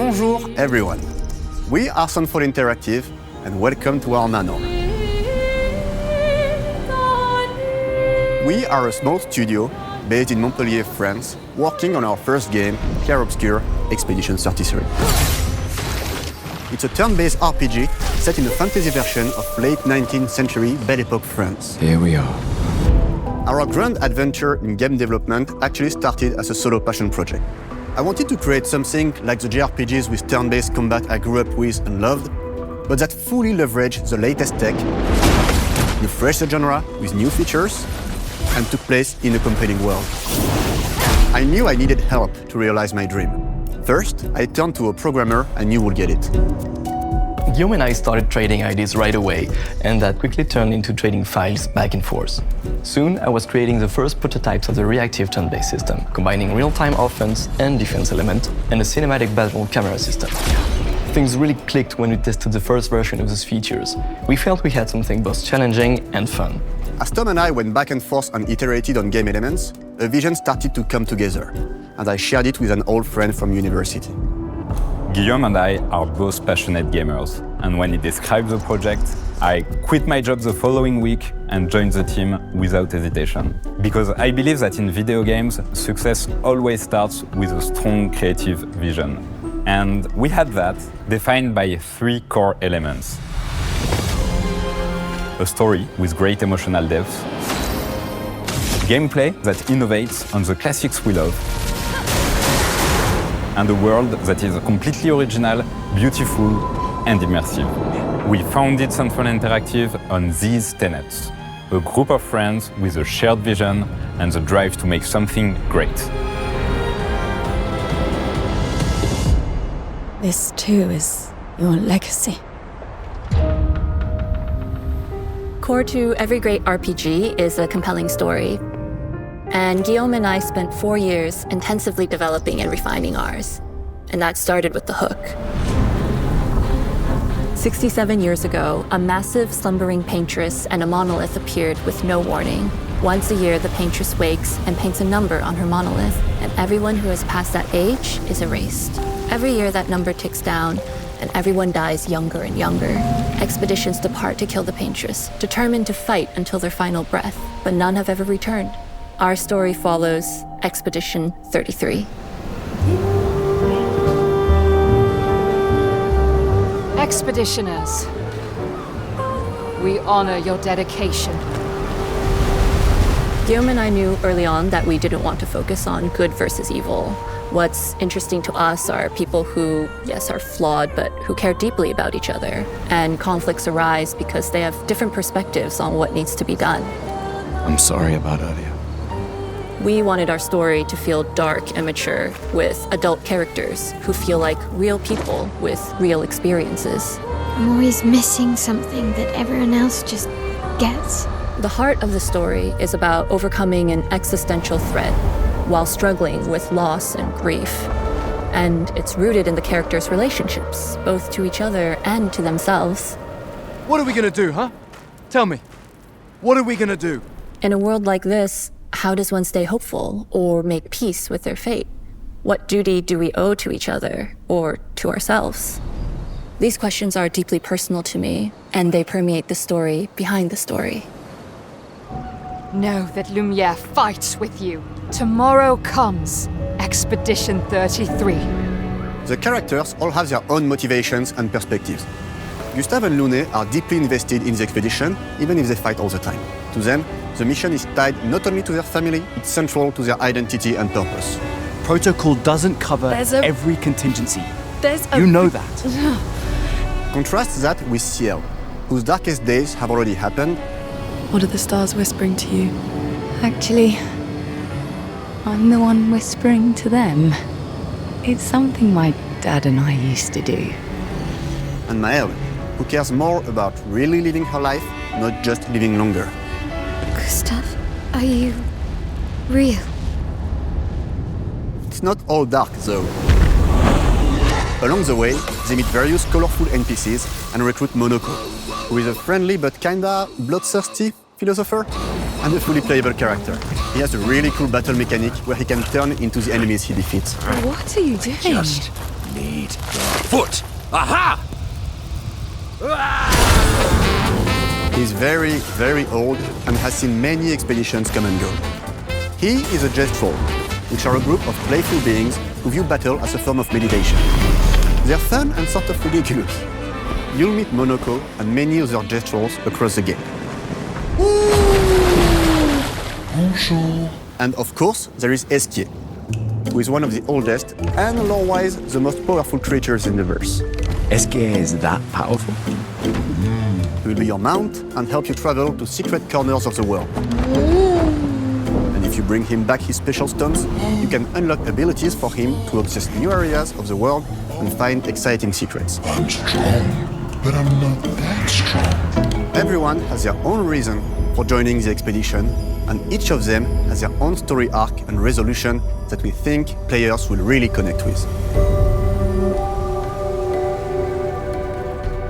Bonjour everyone. We are Soundfall Interactive and welcome to our nano. We are a small studio based in Montpellier, France, working on our first game, Clair Obscur, Expedition 33. It's a turn-based RPG set in a fantasy version of late 19th century Belle Époque France. Here we are. Our grand adventure in game development actually started as a solo passion project. I wanted to create something like the JRPGs with turn-based combat I grew up with and loved, but that fully leveraged the latest tech, refreshed the genre with new features, and took place in a compelling world. I knew I needed help to realize my dream. First, I turned to a programmer I knew would get it. Guillaume and I started trading ideas right away, and that quickly turned into trading files back and forth. Soon, I was creating the first prototypes of the reactive turn-based system, combining real-time offense and defense element, and a cinematic battle camera system. Things really clicked when we tested the first version of those features. We felt we had something both challenging and fun. As Tom and I went back and forth and iterated on game elements, a vision started to come together, and I shared it with an old friend from university. Guillaume and I are both passionate gamers, and when he described the project, I quit my job the following week and joined the team without hesitation. Because I believe that in video games, success always starts with a strong creative vision. And we had that, defined by 3 core elements. A story with great emotional depth, gameplay that innovates on the classics we love, and a world that is completely original, beautiful, and immersive. We founded Soundfall Interactive on these tenets: a group of friends with a shared vision and the drive to make something great. This too is your legacy. Core to every great RPG is a compelling story. And Guillaume and I spent 4 years intensively developing and refining ours. And that started with the hook. 67 years ago, a massive slumbering paintress and a monolith appeared with no warning. Once a year, the paintress wakes and paints a number on her monolith, and everyone who has passed that age is erased. Every year, that number ticks down, and everyone dies younger and younger. Expeditions depart to kill the paintress, determined to fight until their final breath, but none have ever returned. Our story follows Expedition 33. Expeditioners, we honor your dedication. Guillaume and I knew early on that we didn't want to focus on good versus evil. What's interesting to us are people who, yes, are flawed, but who care deeply about each other. And conflicts arise because they have different perspectives on what needs to be done. I'm sorry about earlier. We wanted our story to feel dark and mature, with adult characters who feel like real people with real experiences. I'm always missing something that everyone else just gets. The heart of the story is about overcoming an existential threat while struggling with loss and grief. And it's rooted in the characters' relationships, both to each other and to themselves. What are we gonna do, huh? Tell me. What are we gonna do? In a world like this, how does one stay hopeful or make peace with their fate? What duty do we owe to each other or to ourselves? These questions are deeply personal to me, and they permeate the story behind the story. Know that Lumiere fights with you. Tomorrow comes Expedition 33. The characters all have their own motivations and perspectives. Gustave and Lune are deeply invested in the expedition, even if they fight all the time. To them, the mission is tied not only to their family, it's central to their identity and purpose. Protocol doesn't cover every contingency. You know that. Contrast that with Ciel, whose darkest days have already happened. What are the stars whispering to you? Actually, I'm the one whispering to them. It's something my dad and I used to do. And Maëlle, who cares more about really living her life, not just living longer. Gustave, are you real? It's not all dark, though. Along the way, they meet various colorful NPCs and recruit Monoko, who is a friendly but kinda bloodthirsty philosopher and a fully playable character. He has a really cool battle mechanic where he can turn into the enemies he defeats. What are you doing? Just need the foot. Aha! He's very, very old and has seen many expeditions come and go. He is a Gestrol, which are a group of playful beings who view battle as a form of meditation. They're fun and sort of ridiculous. You'll meet Monoko and many other Gestrols across the game. Bonjour. And of course, there is Esquier, who is one of the oldest and lore-wise the most powerful creatures in the verse. Esquier is that powerful? He will be your mount and help you travel to secret corners of the world. And if you bring him back his special stones, you can unlock abilities for him to access new areas of the world and find exciting secrets. I'm strong, but I'm not that strong. Everyone has their own reason for joining the expedition, and each of them has their own story arc and resolution that we think players will really connect with.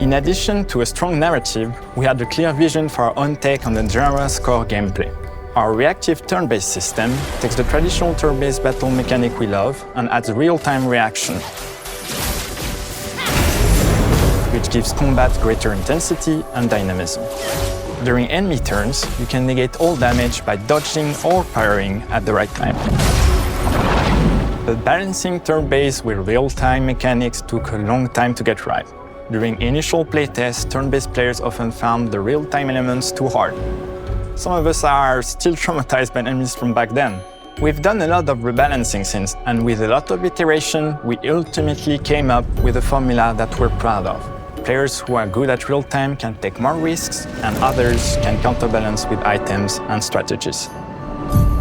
In addition to a strong narrative, we had a clear vision for our own take on the genre's core gameplay. Our reactive turn-based system takes the traditional turn-based battle mechanic we love and adds real-time reaction, which gives combat greater intensity and dynamism. During enemy turns, you can negate all damage by dodging or parrying at the right time. But balancing turn-based with real-time mechanics took a long time to get right. During initial playtests, turn-based players often found the real-time elements too hard. Some of us are still traumatized by enemies from back then. We've done a lot of rebalancing since, and with a lot of iteration, we ultimately came up with a formula that we're proud of. Players who are good at real-time can take more risks, and others can counterbalance with items and strategies.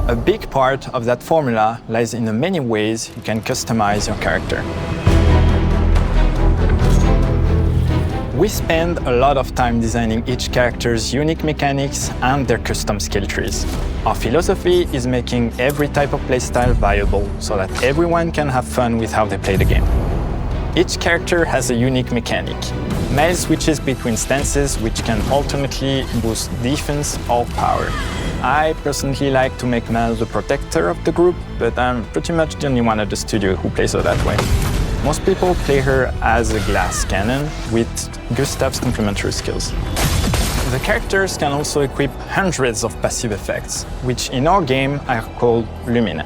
A big part of that formula lies in the many ways you can customize your character. We spend a lot of time designing each character's unique mechanics and their custom skill trees. Our philosophy is making every type of playstyle viable so that everyone can have fun with how they play the game. Each character has a unique mechanic. Mel switches between stances which can alternately boost defense or power. I personally like to make Mel the protector of the group, but I'm pretty much the only one at the studio who plays her that way. Most people play her as a glass cannon with Gustav's complementary skills. The characters can also equip hundreds of passive effects, which in our game are called Lumina.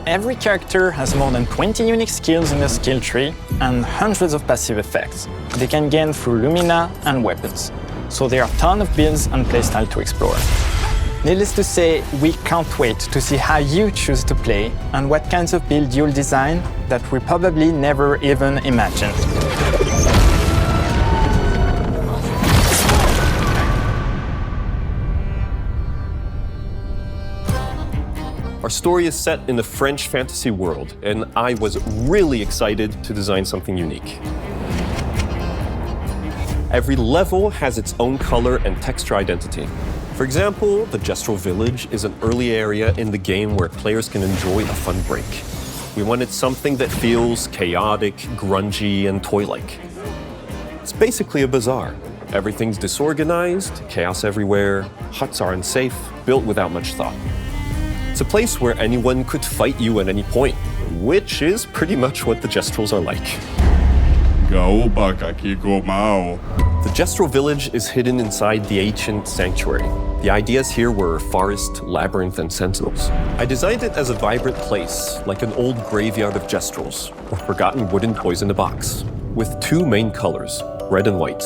Every character has more than 20 unique skills in the skill tree and hundreds of passive effects they can gain through Lumina and weapons. So there are a ton of builds and playstyle to explore. Needless to say, we can't wait to see how you choose to play and what kinds of build you'll design that we probably never even imagined. Our story is set in the French fantasy world, and I was really excited to design something unique. Every level has its own color and texture identity. For example, the Gestrol Village is an early area in the game where players can enjoy a fun break. We wanted something that feels chaotic, grungy, and toy-like. It's basically a bazaar. Everything's disorganized, chaos everywhere, huts are unsafe, built without much thought. It's a place where anyone could fight you at any point, which is pretty much what the Gestrols are like. The Gestrol Village is hidden inside the ancient sanctuary. The ideas here were forest, labyrinth, and sentinels. I designed it as a vibrant place, like an old graveyard of Gestrols, or forgotten wooden toys in a box, with two main colors, red and white.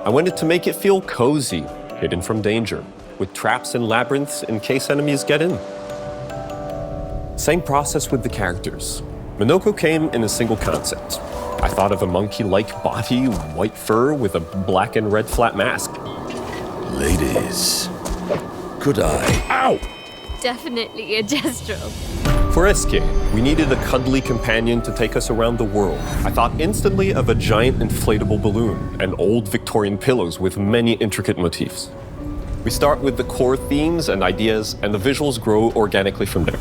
I wanted to make it feel cozy, hidden from danger, with traps and labyrinths in case enemies get in. Same process with the characters. Monoko came in a single concept. I thought of a monkey-like body, white fur with a black and red flat mask. Ladies, could I? Ow! Definitely a Gestrol. For Esquier, we needed a cuddly companion to take us around the world. I thought instantly of a giant inflatable balloon and old Victorian pillows with many intricate motifs. We start with the core themes and ideas, and the visuals grow organically from there.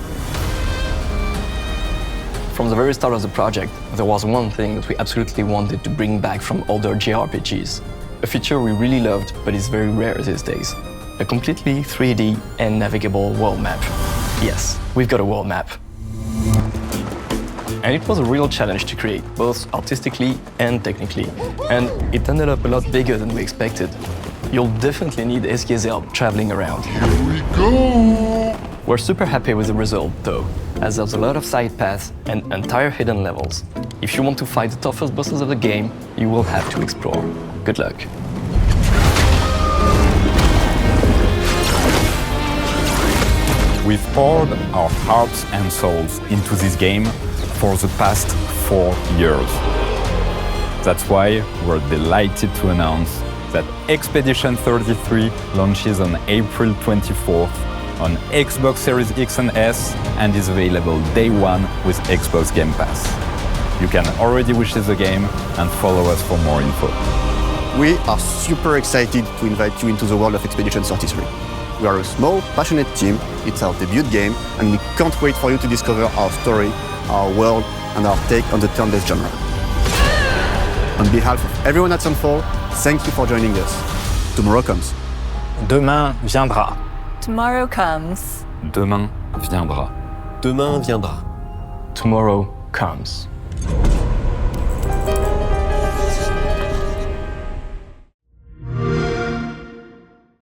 From the very start of the project, there was one thing that we absolutely wanted to bring back from older JRPGs. A feature we really loved, but is very rare these days. A completely 3D and navigable world map. Yes, we've got a world map. And it was a real challenge to create, both artistically and technically. And it ended up a lot bigger than we expected. You'll definitely need SK's help traveling around. Here we go! We're super happy with the result, though, as there's a lot of side paths and entire hidden levels. If you want to fight the toughest bosses of the game, you will have to explore. Good luck. We've poured our hearts and souls into this game for the past 4 years. That's why we're delighted to announce that Expedition 33 launches on April 24th on Xbox Series X and S and is available day one with Xbox Game Pass. You can already wishlist the game and follow us for more info. We are super excited to invite you into the world of Expedition 33. We are a small, passionate team, it's our debut game, and we can't wait for you to discover our story, our world, and our take on the turn-based genre. On behalf of everyone at Sunfall, thank you for joining us. Tomorrow comes. Demain viendra. Tomorrow comes. Demain viendra. Demain viendra. Tomorrow comes.